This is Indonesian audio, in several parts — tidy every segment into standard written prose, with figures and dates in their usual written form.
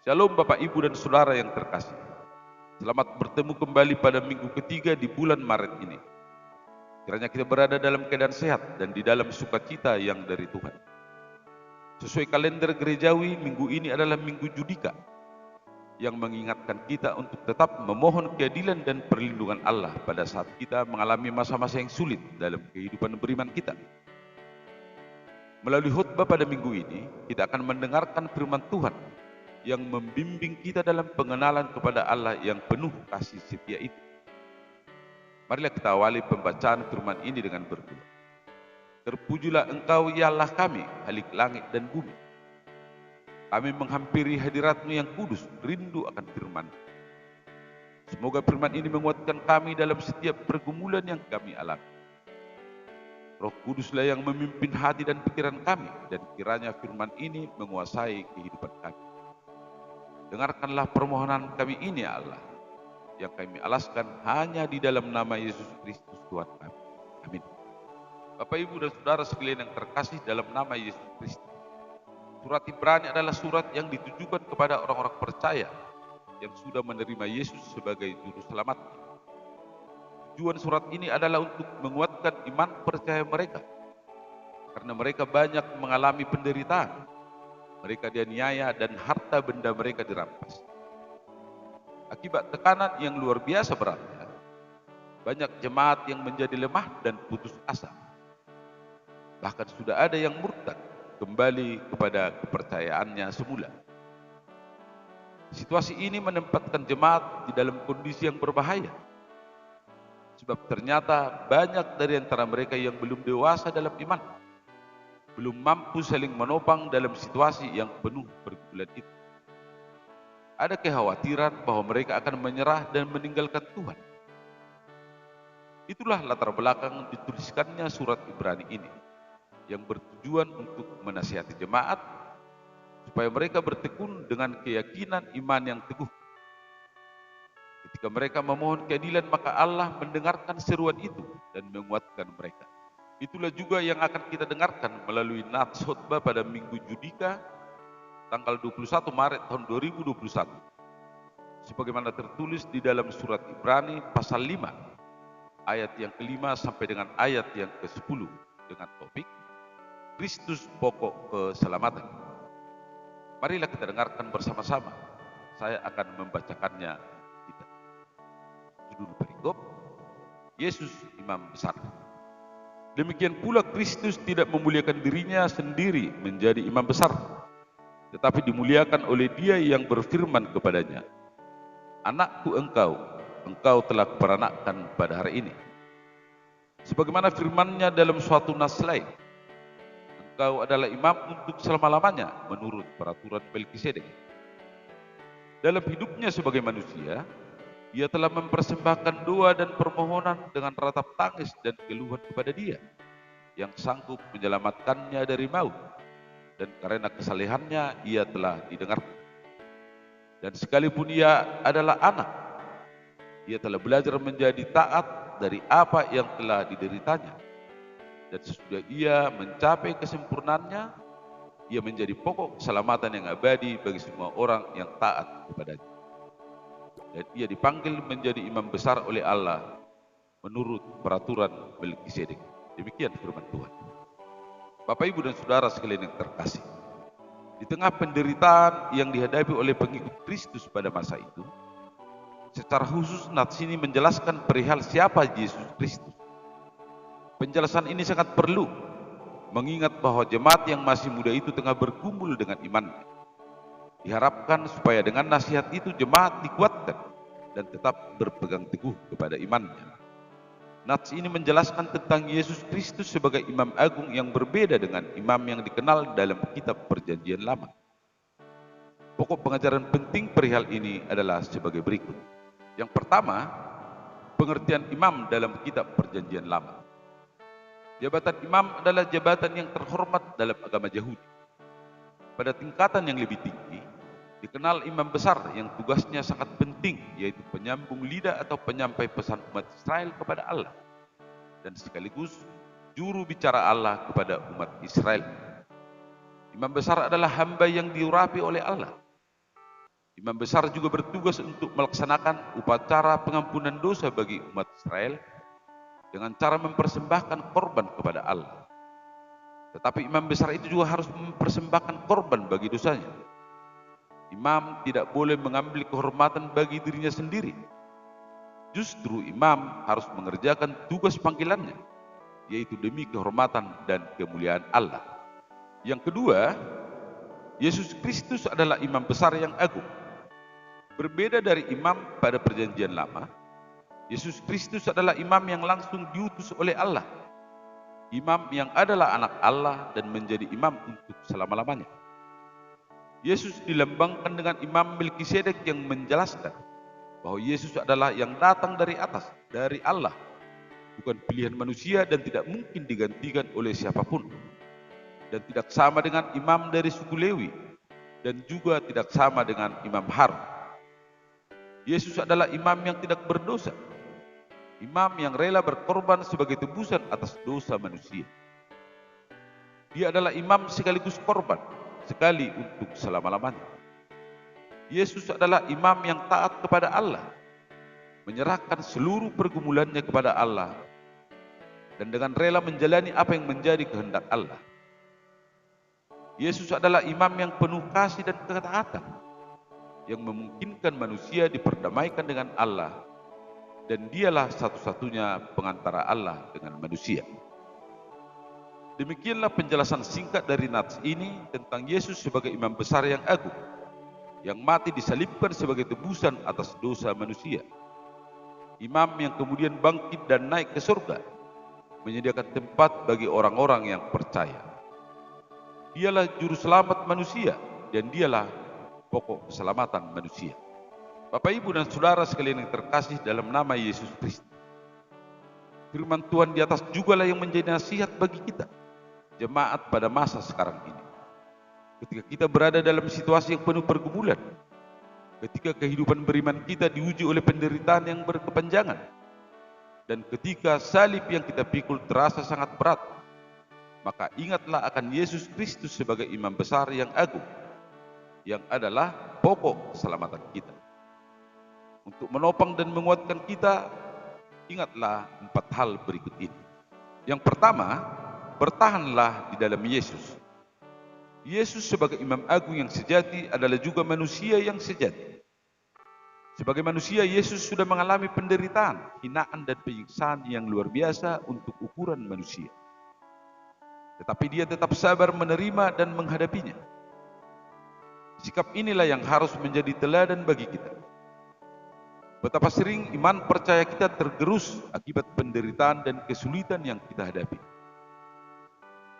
Shalom Bapak Ibu dan Saudara yang terkasih. Selamat bertemu kembali pada minggu ketiga di bulan Maret ini. Kiranya kita berada dalam keadaan sehat dan di dalam sukacita yang dari Tuhan. Sesuai kalender gerejawi, minggu ini adalah minggu Judika yang mengingatkan kita untuk tetap memohon keadilan dan perlindungan Allah pada saat kita mengalami masa-masa yang sulit dalam kehidupan beriman kita. Melalui khutbah pada minggu ini, kita akan mendengarkan firman Tuhan yang membimbing kita dalam pengenalan kepada Allah yang penuh kasih setia itu. Marilah kita awali pembacaan firman ini dengan berdoa. Terpujilah Engkau ya Allah kami, Khalik langit dan bumi. Kami menghampiri hadirat-Mu yang kudus, rindu akan firman. Semoga firman ini menguatkan kami dalam setiap pergumulan yang kami alami. Roh Kuduslah yang memimpin hati dan pikiran kami, dan kiranya firman ini menguasai kehidupan kami. Dengarkanlah permohonan kami ini ya Allah, yang kami alaskan hanya di dalam nama Yesus Kristus Tuhan kami. Amin. Bapak Ibu dan Saudara sekalian yang terkasih dalam nama Yesus Kristus. Surat Ibrani adalah surat yang ditujukan kepada orang-orang percaya yang sudah menerima Yesus sebagai juru selamat. Tujuan surat ini adalah untuk menguatkan iman percaya mereka, karena mereka banyak mengalami penderitaan. Mereka dianiaya dan harta benda mereka dirampas. Akibat tekanan yang luar biasa beratnya, banyak jemaat yang menjadi lemah dan putus asa. Bahkan sudah ada yang murtad kembali kepada kepercayaannya semula. Situasi ini menempatkan jemaat di dalam kondisi yang berbahaya. Sebab ternyata banyak dari antara mereka yang belum dewasa dalam iman, belum mampu saling menopang dalam situasi yang penuh pergumulan itu. Ada kekhawatiran bahwa mereka akan menyerah dan meninggalkan Tuhan. Itulah latar belakang dituliskannya surat Ibrani ini, yang bertujuan untuk menasihati jemaat supaya mereka bertekun dengan keyakinan iman yang teguh. Ketika mereka memohon keadilan, maka Allah mendengarkan seruan itu dan menguatkan mereka. Itulah juga yang akan kita dengarkan melalui nats khotbah pada Minggu Judika tanggal 21 Maret tahun 2021. Sebagaimana tertulis di dalam surat Ibrani pasal 5 ayat yang ke-5 sampai dengan ayat yang ke-10 dengan topik Kristus pokok keselamatan. Marilah kita dengarkan bersama-sama. Saya akan membacakannya kita. Judul perikop, Yesus Imam Besar. Demikian pula Kristus tidak memuliakan dirinya sendiri menjadi imam besar, tetapi dimuliakan oleh Dia yang berfirman kepadanya, Anakku engkau telah kuperanakkan pada hari ini. Sebagaimana firman-Nya dalam suatu nas lain, engkau adalah imam untuk selama-lamanya menurut peraturan Melkisedek. Dalam hidupnya sebagai manusia, Ia telah mempersembahkan doa dan permohonan dengan ratap tangis dan keluhan kepada Dia yang sanggup menyelamatkannya dari maut, dan karena kesalehannya Ia telah didengarkan. Dan sekalipun Ia adalah anak, Ia telah belajar menjadi taat dari apa yang telah dideritanya. Dan sesudah Ia mencapai kesempurnaannya, Ia menjadi pokok keselamatan yang abadi bagi semua orang yang taat kepadanya. Dan Ia dipanggil menjadi imam besar oleh Allah menurut peraturan Melkisedek. Demikian firman Tuhan. Bapak, Ibu dan Saudara sekalian yang terkasih, di tengah penderitaan yang dihadapi oleh pengikut Kristus pada masa itu, secara khusus nats ini menjelaskan perihal siapa Yesus Kristus. Penjelasan ini sangat perlu, mengingat bahwa jemaat yang masih muda itu tengah bergumul dengan imannya. Diharapkan supaya dengan nasihat itu jemaat dikuatkan dan tetap berpegang teguh kepada imannya. Nats ini menjelaskan tentang Yesus Kristus sebagai imam agung yang berbeda dengan imam yang dikenal dalam kitab Perjanjian Lama. Pokok pengajaran penting perihal ini adalah sebagai berikut. Yang pertama, pengertian imam dalam kitab Perjanjian Lama. Jabatan imam adalah jabatan yang terhormat dalam agama Yahudi. Pada tingkatan yang lebih tinggi, dikenal imam besar yang tugasnya sangat penting, yaitu penyambung lidah atau penyampai pesan umat Israel kepada Allah, dan sekaligus juru bicara Allah kepada umat Israel. Imam besar adalah hamba yang diurapi oleh Allah. Imam besar juga bertugas untuk melaksanakan upacara pengampunan dosa bagi umat Israel dengan cara mempersembahkan korban kepada Allah. Tetapi imam besar itu juga harus mempersembahkan korban bagi dosanya. Imam tidak boleh mengambil kehormatan bagi dirinya sendiri. Justru imam harus mengerjakan tugas panggilannya, yaitu demi kehormatan dan kemuliaan Allah. Yang kedua, Yesus Kristus adalah imam besar yang agung. Berbeda dari imam pada perjanjian lama, Yesus Kristus adalah imam yang langsung diutus oleh Allah. Imam yang adalah anak Allah dan menjadi imam untuk selama-lamanya. Yesus dilambangkan dengan imam Melkisedek yang menjelaskan bahwa Yesus adalah yang datang dari atas, dari Allah, bukan pilihan manusia dan tidak mungkin digantikan oleh siapapun. Dan tidak sama dengan imam dari suku Lewi dan juga tidak sama dengan imam Harun. Yesus adalah imam yang tidak berdosa, imam yang rela berkorban sebagai tebusan atas dosa manusia. Dia adalah imam sekaligus korban, sekali untuk selama-lamanya. Yesus adalah imam yang taat kepada Allah, menyerahkan seluruh pergumulannya kepada Allah, dan dengan rela menjalani apa yang menjadi kehendak Allah. Yesus adalah imam yang penuh kasih dan ketaatan, yang memungkinkan manusia diperdamaikan dengan Allah, dan dialah satu-satunya pengantara Allah dengan manusia. Demikianlah penjelasan singkat dari nats ini tentang Yesus sebagai imam besar yang agung, yang mati disalibkan sebagai tebusan atas dosa manusia. Imam yang kemudian bangkit dan naik ke surga, menyediakan tempat bagi orang-orang yang percaya. Dialah juru selamat manusia, dan dialah pokok keselamatan manusia. Bapak, Ibu, dan saudara sekalian yang terkasih dalam nama Yesus Kristus, firman Tuhan di atas jugalah yang menjadi nasihat bagi kita, jemaat pada masa sekarang ini. Ketika kita berada dalam situasi yang penuh pergumulan, ketika kehidupan beriman kita diuji oleh penderitaan yang berkepanjangan, dan ketika salib yang kita pikul terasa sangat berat, maka ingatlah akan Yesus Kristus sebagai imam besar yang agung, yang adalah pokok keselamatan kita. Untuk menopang dan menguatkan kita, ingatlah 4 hal berikut ini. Yang pertama, bertahanlah di dalam Yesus. Yesus sebagai imam agung yang sejati adalah juga manusia yang sejati. Sebagai manusia, Yesus sudah mengalami penderitaan, hinaan, dan penyiksaan yang luar biasa untuk ukuran manusia. Tetapi dia tetap sabar menerima dan menghadapinya. Sikap inilah yang harus menjadi teladan bagi kita. Betapa sering iman percaya kita tergerus akibat penderitaan dan kesulitan yang kita hadapi.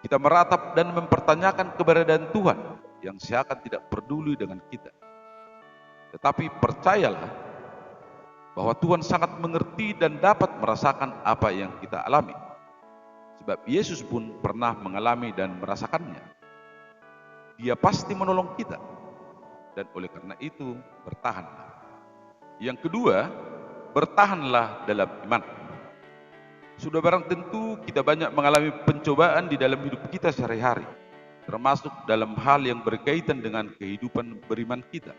Kita meratap dan mempertanyakan keberadaan Tuhan yang seakan tidak peduli dengan kita. Tetapi percayalah bahwa Tuhan sangat mengerti dan dapat merasakan apa yang kita alami. Sebab Yesus pun pernah mengalami dan merasakannya. Dia pasti menolong kita. Dan oleh karena itu, bertahanlah. Yang kedua, bertahanlah dalam iman. Sudah barang tentu kita banyak mengalami pencobaan di dalam hidup kita sehari-hari, termasuk dalam hal yang berkaitan dengan kehidupan beriman kita.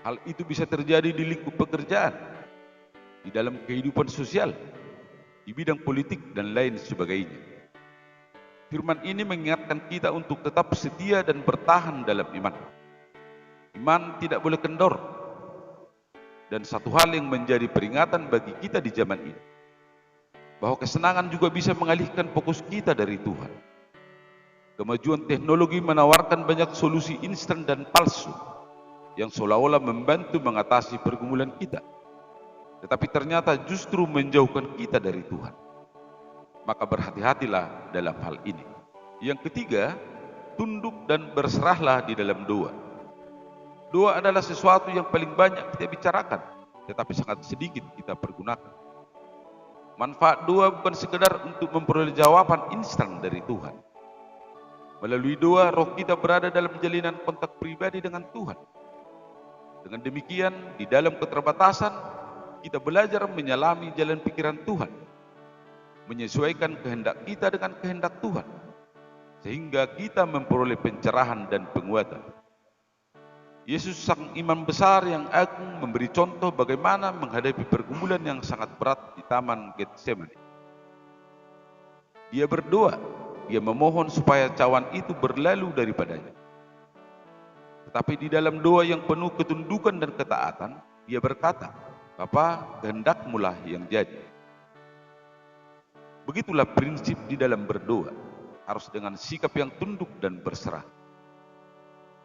Hal itu bisa terjadi di lingkup pekerjaan, di dalam kehidupan sosial, di bidang politik, dan lain sebagainya. Firman ini mengingatkan kita untuk tetap setia dan bertahan dalam iman. Iman tidak boleh kendor. Dan satu hal yang menjadi peringatan bagi kita di zaman ini, bahwa kesenangan juga bisa mengalihkan fokus kita dari Tuhan. Kemajuan teknologi menawarkan banyak solusi instan dan palsu yang seolah-olah membantu mengatasi pergumulan kita, tetapi ternyata justru menjauhkan kita dari Tuhan. Maka berhati-hatilah dalam hal ini. Yang ketiga, tunduk dan berserahlah di dalam doa. Doa adalah sesuatu yang paling banyak kita bicarakan, tetapi sangat sedikit kita pergunakan. Manfaat doa bukan sekedar untuk memperoleh jawaban instan dari Tuhan. Melalui doa, roh kita berada dalam jalinan kontak pribadi dengan Tuhan. Dengan demikian, di dalam keterbatasan, kita belajar menyelami jalan pikiran Tuhan, menyesuaikan kehendak kita dengan kehendak Tuhan, sehingga kita memperoleh pencerahan dan penguatan. Yesus sang imam besar yang agung memberi contoh bagaimana menghadapi pergumulan yang sangat berat di Taman Getsemani. Dia berdoa, dia memohon supaya cawan itu berlalu daripadanya. Tetapi di dalam doa yang penuh ketundukan dan ketaatan, dia berkata, "Bapa, kehendak-Mu-lah yang jadi." Begitulah prinsip di dalam berdoa, harus dengan sikap yang tunduk dan berserah.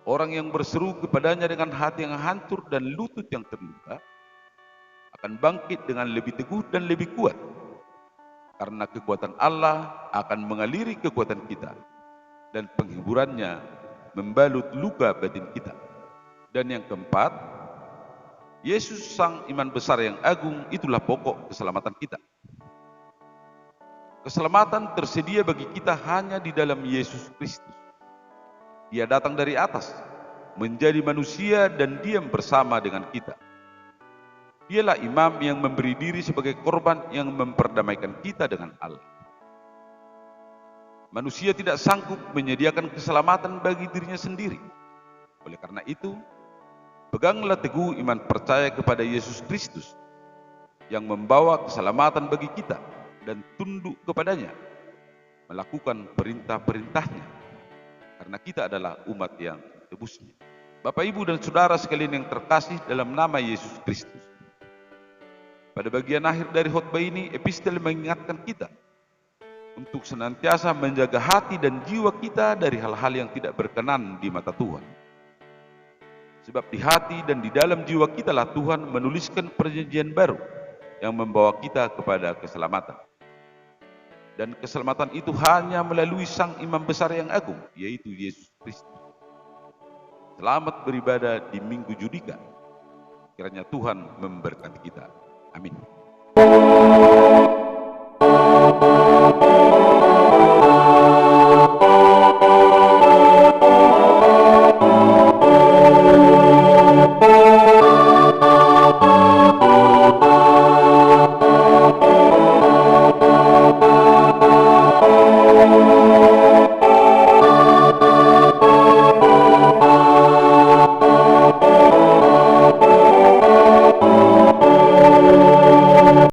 Orang yang berseru kepadanya dengan hati yang hancur dan lutut yang terluka akan bangkit dengan lebih teguh dan lebih kuat, karena kekuatan Allah akan mengaliri kekuatan kita dan penghiburannya membalut luka batin kita. Dan yang keempat, Yesus sang iman besar yang agung itulah pokok keselamatan kita. Keselamatan tersedia bagi kita hanya di dalam Yesus Kristus. Dia datang dari atas, menjadi manusia dan diam bersama dengan kita. Dialah imam yang memberi diri sebagai korban yang memperdamaikan kita dengan Allah. Manusia tidak sanggup menyediakan keselamatan bagi dirinya sendiri. Oleh karena itu, peganglah teguh iman percaya kepada Yesus Kristus yang membawa keselamatan bagi kita dan tunduk kepadanya, melakukan perintah-perintahnya, karena kita adalah umat yang tebusnya. Bapak, Ibu, dan Saudara sekalian yang terkasih dalam nama Yesus Kristus. Pada bagian akhir dari khotbah ini, epistel mengingatkan kita untuk senantiasa menjaga hati dan jiwa kita dari hal-hal yang tidak berkenan di mata Tuhan. Sebab di hati dan di dalam jiwa kita lah Tuhan menuliskan perjanjian baru yang membawa kita kepada keselamatan. Dan keselamatan itu hanya melalui sang imam besar yang agung, yaitu Yesus Kristus. Selamat beribadah di Minggu Judika. Kiranya Tuhan memberkati kita. Amin.